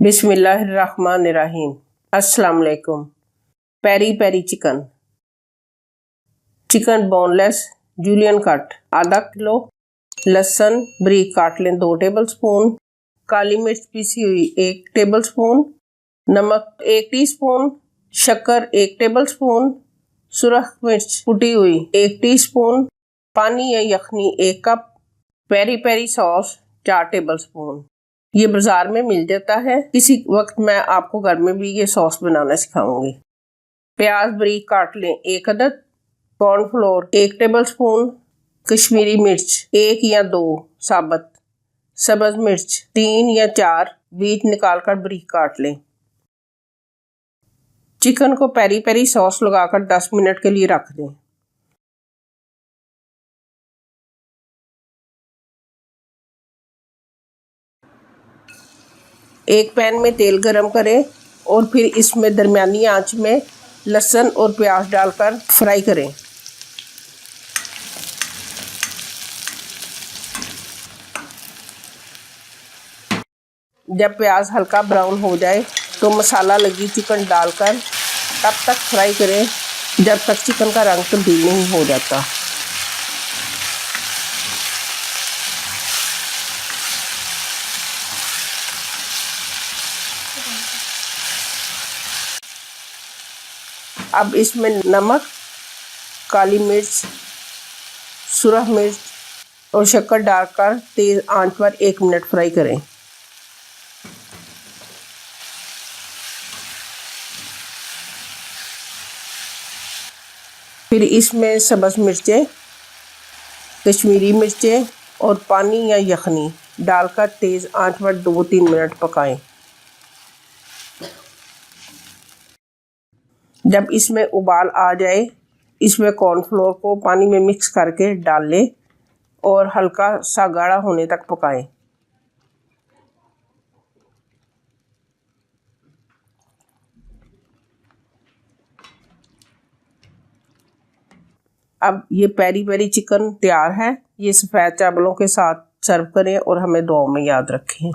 बिस्मिल्लाहिर्रहमानिर्रहीम। अस्सलाम वालेकुम। Peri peri chicken. Chicken boneless julienne cut आधा किलो। लहसुन बारीक काट लें 2 टेबलस्पून। काली मिर्च पीसी हुई 1 टेबलस्पून। नमक 1 टीस्पून। शक्कर 1 टेबलस्पून। सुरख मिर्च कुटी हुई 1 टीस्पून। पानी या यखनी 1 cup. Peri peri sauce 4 tablespoon. ये बाजार में मिल जाता है। किसी वक्त मैं आपको घर में भी ये सॉस बनाना सिखाऊंगी। प्याज बारीक काट लें 1 अदद। Cornflour 1 tablespoon. कश्मीरी मिर्च 1 या 2 साबुत। सब्ज मिर्च 3 या 4 बीज निकालकर बारीक काट लें। चिकन को पेरी पेरी सॉस लगाकर 10 मिनट के लिए रख दें। एक पैन में तेल गरम करें और फिर इसमें दरमियानी आंच में लहसुन और प्याज डालकर फ्राई करें। जब प्याज हल्का ब्राउन हो जाए तो मसाला लगी चिकन डालकर तब तक फ्राई करें जब तक चिकन का रंग तब्दील नहीं हो जाता। अब इसमें नमक, काली मिर्च, सुरख मिर्च और शक्कर डालकर तेज आंच पर 1 मिनट फ्राई करें। फिर इसमें सब्ज मिर्चें, कश्मीरी मिर्चें और पानी या यखनी डालकर तेज आंच पर 2-3 मिनट पकाएं। जब इसमें उबाल आ जाए इसमें कॉर्नफ्लोर को पानी में मिक्स करके डाल लें और हल्का सा गाढ़ा होने तक पकाएं। अब ये पेरी पेरी चिकन तैयार है। ये सफ़ेद चावलों के साथ सर्व करें और हमें दुआओं में याद रखें।